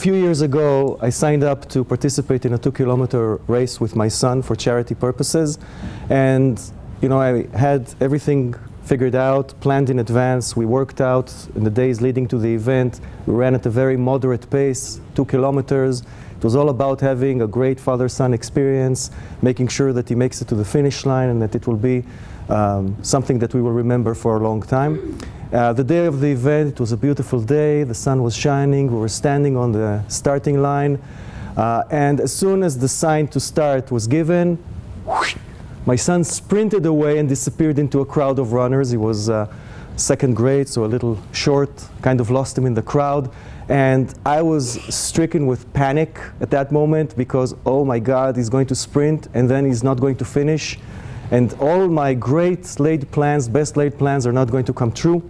few years ago, I signed up to participate in a 2-kilometer race with my son for charity purposes. And I had everything figured out, planned in advance. We worked out in the days leading to the event. We ran at a very moderate pace, 2 kilometers. It was all about having a great father-son experience, making sure that he makes it to the finish line and that it will be something that we will remember for a long time. The day of the event, it was a beautiful day. The sun was shining. We were standing on the starting line. And as soon as the sign to start was given, whoosh, my son sprinted away and disappeared into a crowd of runners. He was second grade, so a little short, kind of lost him in the crowd. And I was stricken with panic at that moment because, oh my God, he's going to sprint and then he's not going to finish. And all my great laid plans, best laid plans are not going to come true.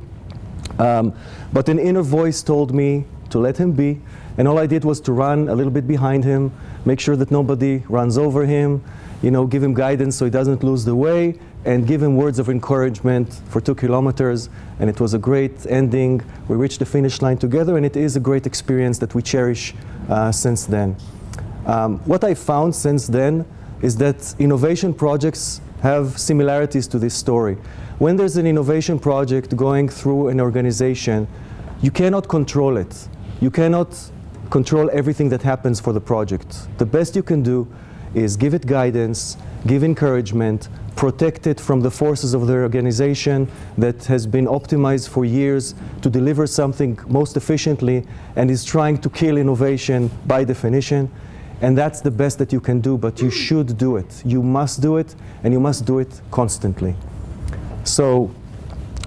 But an inner voice told me to let him be. And all I did was to run a little bit behind him, make sure that nobody runs over him, give him guidance so he doesn't lose the way, and give him words of encouragement for 2 kilometers. And it was a great ending. We reached the finish line together, and it is a great experience that we cherish since then. What I found since then is that innovation projects have similarities to this story. When there's an innovation project going through an organization, you cannot control it. You cannot control everything that happens for the project. The best you can do is give it guidance, give encouragement, protect it from the forces of the organization that has been optimized for years to deliver something most efficiently and is trying to kill innovation by definition. And that's the best that you can do, but you should do it. You must do it, and you must do it constantly. So,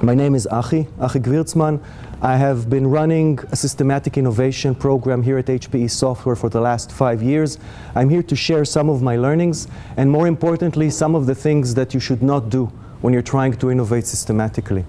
my name is Achi Gvirtsman. I have been running a systematic innovation program here at HPE Software for the last 5 years. I'm here to share some of my learnings, and more importantly, some of the things that you should not do when you're trying to innovate systematically.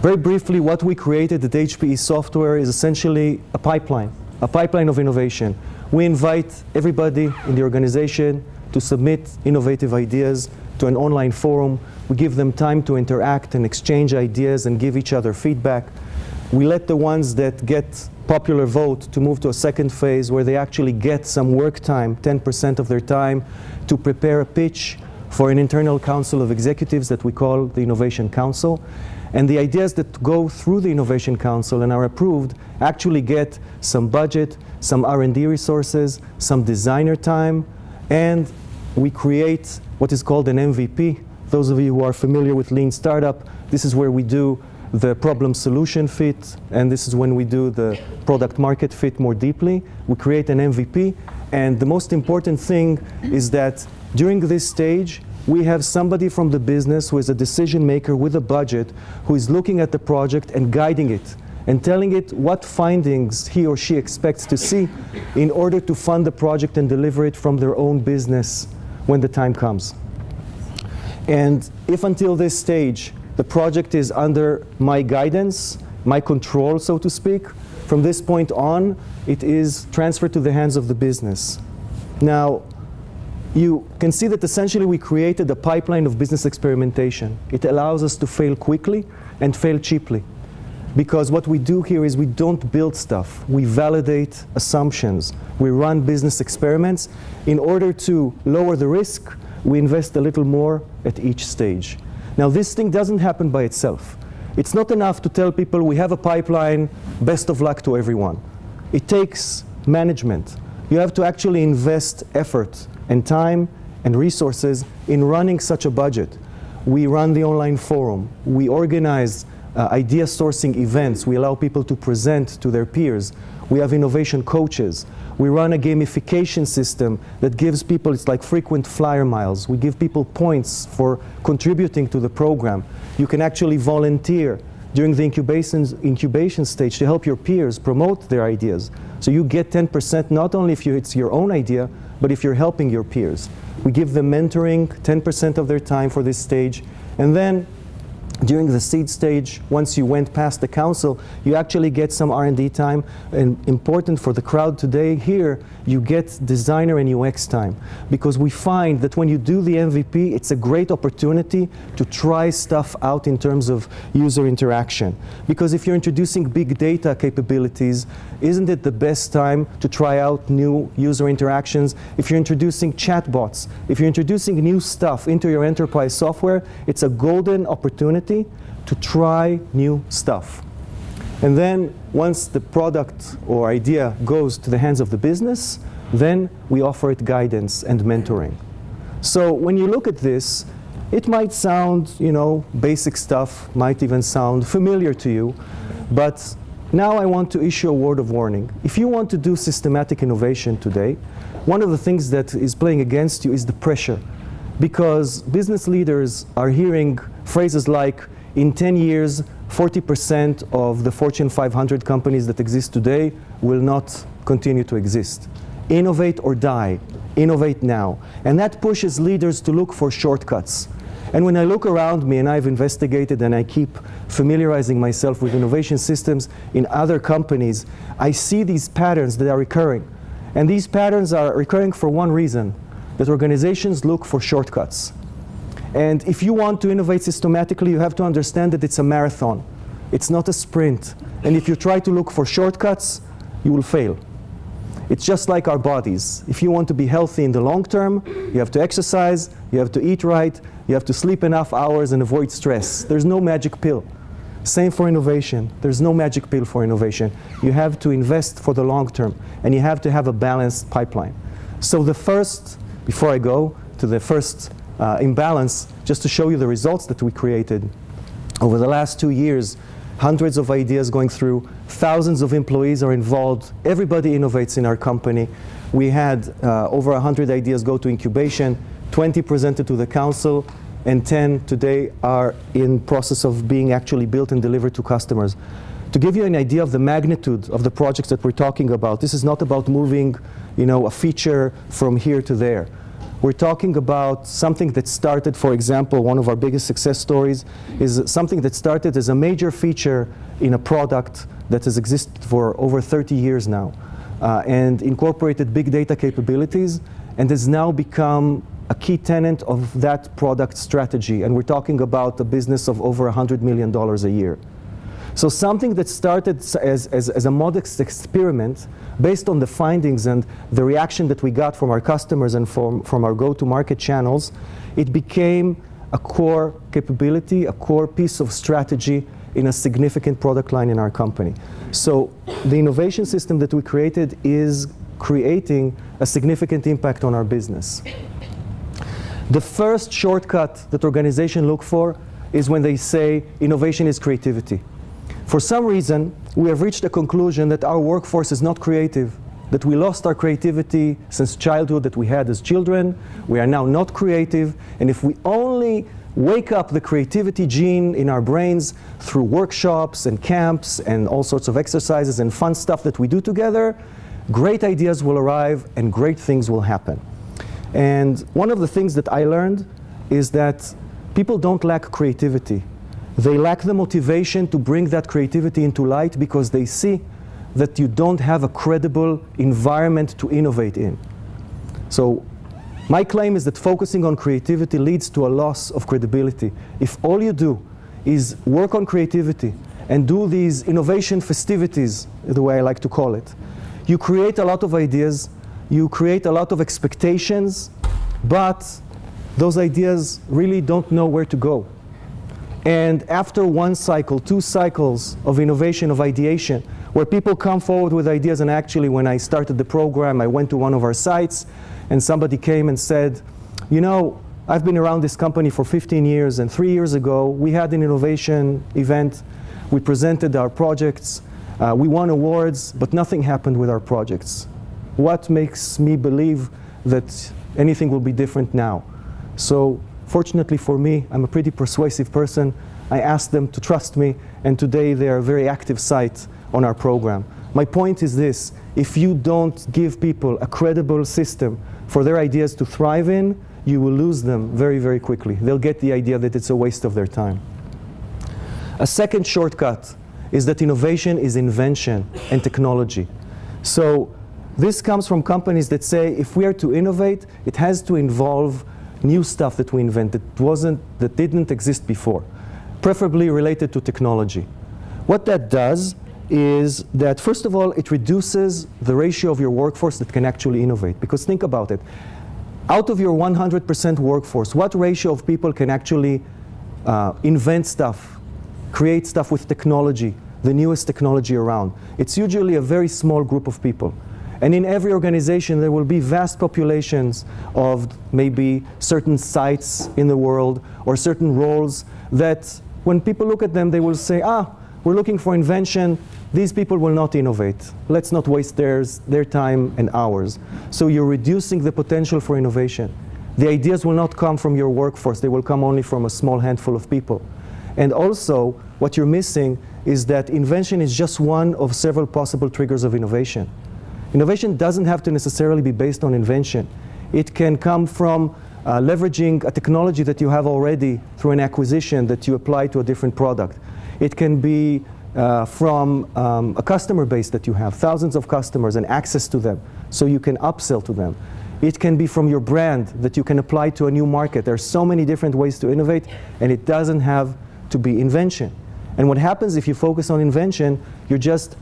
Very briefly, what we created at HPE Software is essentially a pipeline of innovation. We invite everybody in the organization to submit innovative ideas to an online forum. We give them time to interact and exchange ideas and give each other feedback. We let the ones that get popular vote to move to a second phase where they actually get some work time, 10% of their time, to prepare a pitch for an internal council of executives that we call the Innovation Council. And the ideas that go through the Innovation Council and are approved actually get some budget, some R&D resources, some designer time, and we create what is called an MVP. Those of you who are familiar with Lean Startup, this is where we do the problem solution fit, and this is when we do the product market fit more deeply. We create an MVP, and the most important thing is that during this stage, we have somebody from the business who is a decision maker with a budget who is looking at the project and guiding it and telling it what findings he or she expects to see in order to fund the project and deliver it from their own business when the time comes. And if until this stage the project is under my guidance, my control, so to speak, from this point on, it is transferred to the hands of the business. Now, you can see that essentially we created a pipeline of business experimentation. It allows us to fail quickly and fail cheaply. Because what we do here is we don't build stuff. We validate assumptions. We run business experiments. In order to lower the risk, we invest a little more at each stage. Now, this thing doesn't happen by itself. It's not enough to tell people we have a pipeline, best of luck to everyone. It takes management. You have to actually invest effort and time and resources in running such a budget. We run the online forum. We organize idea sourcing events. We allow people to present to their peers. We have innovation coaches. We run a gamification system that gives people, it's like frequent flyer miles. We give people points for contributing to the program. You can actually volunteer during the incubation stage to help your peers promote their ideas. So you get 10% not only if it's your own idea, but if you're helping your peers. We give them mentoring, 10% of their time for this stage. And then during the seed stage, once you went past the council, you actually get some R&D time. And important for the crowd today here, you get designer and UX time. Because we find that when you do the MVP, it's a great opportunity to try stuff out in terms of user interaction. Because if you're introducing big data capabilities, isn't it the best time to try out new user interactions? If you're introducing chatbots, if you're introducing new stuff into your enterprise software, it's a golden opportunity to try new stuff. And then once the product or idea goes to the hands of the business, then we offer it guidance and mentoring. So when you look at this, it might sound, basic stuff, might even sound familiar to you, but now I want to issue a word of warning. If you want to do systematic innovation today, one of the things that is playing against you is the pressure. Because business leaders are hearing phrases like, in 10 years, 40% of the Fortune 500 companies that exist today will not continue to exist. Innovate or die. Innovate now. And that pushes leaders to look for shortcuts. And when I look around me, and I've investigated and I keep familiarizing myself with innovation systems in other companies, I see these patterns that are recurring. And these patterns are recurring for one reason, that organizations look for shortcuts. And if you want to innovate systematically, you have to understand that it's a marathon. It's not a sprint. And if you try to look for shortcuts, you will fail. It's just like our bodies. If you want to be healthy in the long term, you have to exercise, you have to eat right, you have to sleep enough hours and avoid stress. There's no magic pill. Same for innovation. There's no magic pill for innovation. You have to invest for the long term, and you have to have a balanced pipeline. So before I go to the first imbalance, just to show you the results that we created. Over the last 2 years, hundreds of ideas going through, thousands of employees are involved, everybody innovates in our company. We had over 100 ideas go to incubation, 20 presented to the council, and 10 today are in process of being actually built and delivered to customers. To give you an idea of the magnitude of the projects that we're talking about, this is not about moving, a feature from here to there. We're talking about something that started, for example, one of our biggest success stories is something that started as a major feature in a product that has existed for over 30 years now, and incorporated big data capabilities, and has now become a key tenet of that product strategy. And we're talking about a business of over $100 million a year. So something that started as a modest experiment based on the findings and the reaction that we got from our customers and from our go-to-market channels, it became a core capability, a core piece of strategy in a significant product line in our company. So the innovation system that we created is creating a significant impact on our business. The first shortcut that organizations look for is when they say innovation is creativity. For some reason, we have reached a conclusion that our workforce is not creative, that we lost our creativity since childhood that we had as children. We are now not creative, and if we only wake up the creativity gene in our brains through workshops and camps and all sorts of exercises and fun stuff that we do together, great ideas will arrive and great things will happen. And one of the things that I learned is that people don't lack creativity. They lack the motivation to bring that creativity into light because they see that you don't have a credible environment to innovate in. So my claim is that focusing on creativity leads to a loss of credibility. If all you do is work on creativity and do these innovation festivities, the way I like to call it, you create a lot of ideas, you create a lot of expectations, but those ideas really don't know where to go. And after one cycle, 2 cycles of innovation, of ideation, where people come forward with ideas, and actually when I started the program, I went to one of our sites, and somebody came and said, I've been around this company for 15 years, and 3 years ago, we had an innovation event. We presented our projects. We won awards, but nothing happened with our projects. What makes me believe that anything will be different now? So fortunately for me, I'm a pretty persuasive person. I asked them to trust me, and today they are a very active site on our program. My point is this: if you don't give people a credible system for their ideas to thrive in, you will lose them very, very quickly. They'll get the idea that it's a waste of their time. A second shortcut is that innovation is invention and technology. So this comes from companies that say if we are to innovate, it has to involve new stuff that we invent that didn't exist before, preferably related to technology. What that does is that, first of all, it reduces the ratio of your workforce that can actually innovate. Because think about it. Out of your 100% workforce, what ratio of people can actually invent stuff, create stuff with technology, the newest technology around? It's usually a very small group of people. And in every organization, there will be vast populations of maybe certain sites in the world or certain roles that when people look at them, they will say, we're looking for invention. These people will not innovate. Let's not waste their time and hours. So you're reducing the potential for innovation. The ideas will not come from your workforce. They will come only from a small handful of people. And also, what you're missing is that invention is just one of several possible triggers of innovation. Innovation doesn't have to necessarily be based on invention. It can come from leveraging a technology that you have already through an acquisition that you apply to a different product. It can be from a customer base that you have, thousands of customers and access to them, so you can upsell to them. It can be from your brand that you can apply to a new market. There are so many different ways to innovate, and it doesn't have to be invention. And what happens if you focus on invention, you're just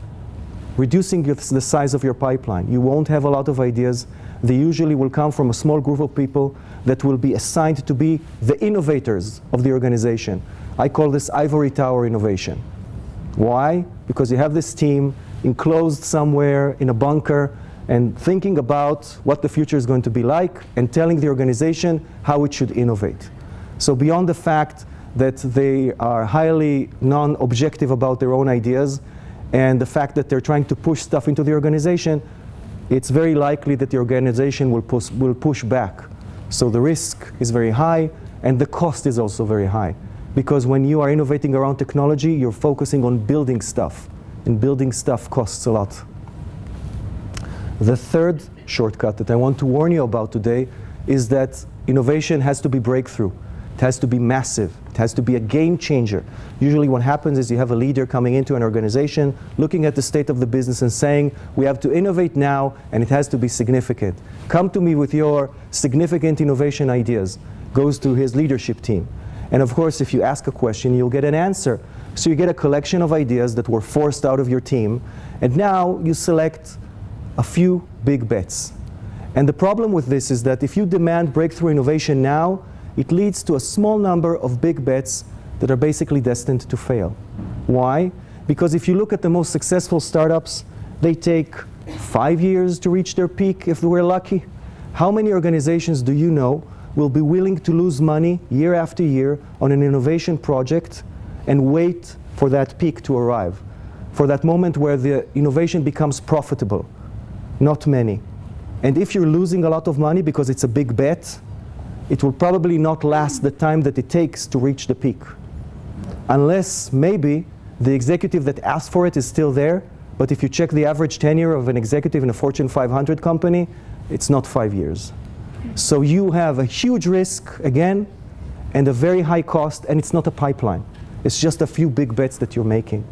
reducing the size of your pipeline. You won't have a lot of ideas. They usually will come from a small group of people that will be assigned to be the innovators of the organization. I call this ivory tower innovation. Why? Because you have this team enclosed somewhere in a bunker and thinking about what the future is going to be like and telling the organization how it should innovate. So beyond the fact that they are highly non-objective about their own ideas and the fact that they're trying to push stuff into the organization, it's very likely that the organization will push back. So the risk is very high and the cost is also very high. Because when you are innovating around technology, you're focusing on building stuff. And building stuff costs a lot. The third shortcut that I want to warn you about today is that innovation has to be breakthrough. It has to be massive. It has to be a game changer. Usually what happens is you have a leader coming into an organization, looking at the state of the business and saying, we have to innovate now and it has to be significant. Come to me with your significant innovation ideas. Goes to his leadership team. And of course, if you ask a question, you'll get an answer. So you get a collection of ideas that were forced out of your team, and now you select a few big bets. And the problem with this is that if you demand breakthrough innovation now, it leads to a small number of big bets that are basically destined to fail. Why? Because if you look at the most successful startups, they take 5 years to reach their peak if we're lucky. How many organizations do you know will be willing to lose money year after year on an innovation project and wait for that peak to arrive, for that moment where the innovation becomes profitable? Not many. And if you're losing a lot of money because it's a big bet, it will probably not last the time that it takes to reach the peak. Unless maybe the executive that asked for it is still there, but if you check the average tenure of an executive in a Fortune 500 company, it's not 5 years. So you have a huge risk, again, and a very high cost, and it's not a pipeline. It's just a few big bets that you're making.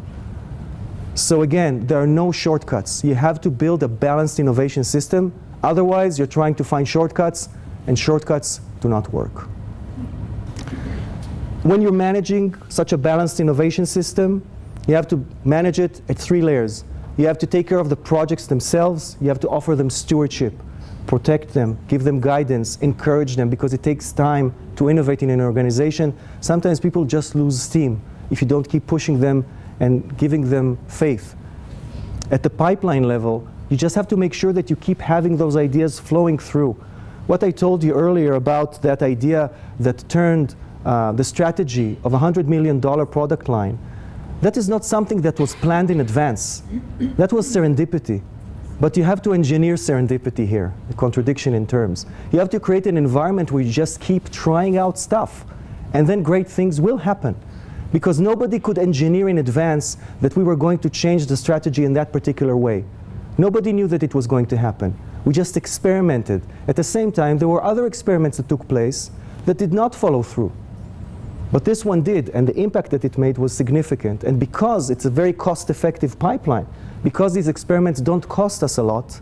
So again, there are no shortcuts. You have to build a balanced innovation system. Otherwise, you're trying to find shortcuts, and shortcuts do not work. When you're managing such a balanced innovation system, you have to manage it at 3 layers. You have to take care of the projects themselves. You have to offer them stewardship, protect them, give them guidance, encourage them, because it takes time to innovate in an organization. Sometimes people just lose steam if you don't keep pushing them and giving them faith. At the pipeline level, you just have to make sure that you keep having those ideas flowing through. What I told you earlier about that idea that turned the strategy of a $100 million product line, that is not something that was planned in advance. That was serendipity. But you have to engineer serendipity here, a contradiction in terms. You have to create an environment where you just keep trying out stuff, and then great things will happen. Because nobody could engineer in advance that we were going to change the strategy in that particular way. Nobody knew that it was going to happen. We just experimented. At the same time, there were other experiments that took place that did not follow through. But this one did, and the impact that it made was significant. And because it's a very cost-effective pipeline, because these experiments don't cost us a lot,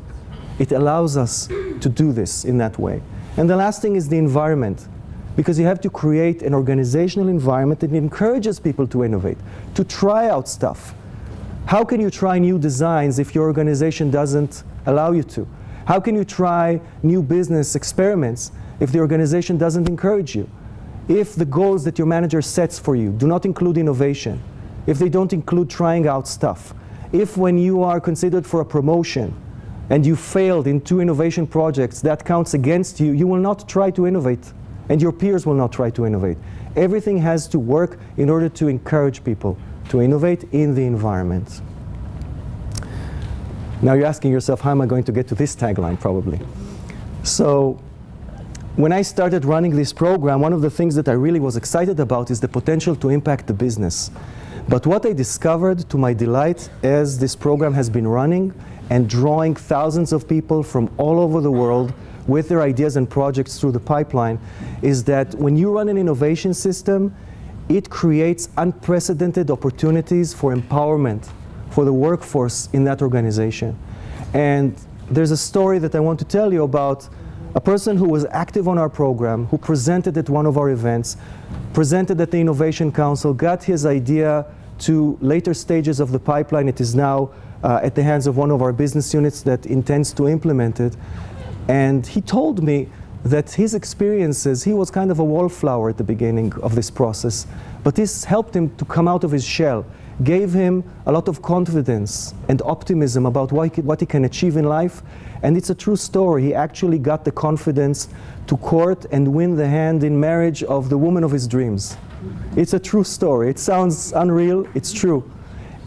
it allows us to do this in that way. And the last thing is the environment, because you have to create an organizational environment that encourages people to innovate, to try out stuff. How can you try new designs if your organization doesn't allow you to? How can you try new business experiments if the organization doesn't encourage you? If the goals that your manager sets for you do not include innovation, if they don't include trying out stuff, if when you are considered for a promotion and you failed in 2 innovation projects, that counts against you, you will not try to innovate, and your peers will not try to innovate. Everything has to work in order to encourage people to innovate in the environment. Now you're asking yourself, how am I going to get to this tagline, probably? So when I started running this program, one of the things that I really was excited about is the potential to impact the business. But what I discovered, to my delight, as this program has been running and drawing thousands of people from all over the world with their ideas and projects through the pipeline, is that when you run an innovation system, it creates unprecedented opportunities for empowerment for the workforce in that organization. And there's a story that I want to tell you about a person who was active on our program, who presented at one of our events, presented at the Innovation Council, got his idea to later stages of the pipeline. It is now at the hands of one of our business units that intends to implement it. And he told me that his experiences, he was kind of a wallflower at the beginning of this process, but this helped him to come out of his shell, gave him a lot of confidence and optimism about what he can achieve in life. And it's a true story. He actually got the confidence to court and win the hand in marriage of the woman of his dreams. It's a true story. It sounds unreal, it's true.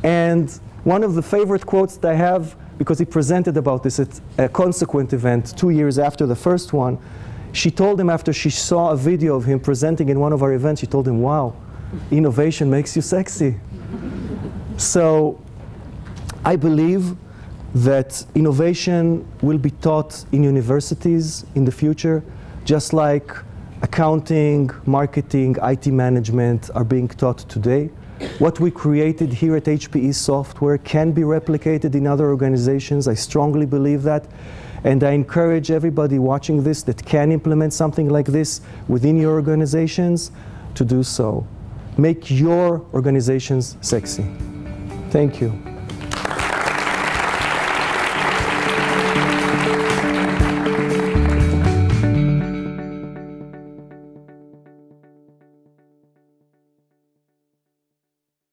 And one of the favorite quotes that I have, because he presented about this at a consequent event 2 years after the first one, she told him after she saw a video of him presenting in one of our events, she told him, "Wow, innovation makes you sexy." So I believe that innovation will be taught in universities in the future, just like accounting, marketing, IT management are being taught today. What we created here at HPE Software can be replicated in other organizations. I strongly believe that. And I encourage everybody watching this that can implement something like this within your organizations to do so. Make your organizations sexy. Thank you.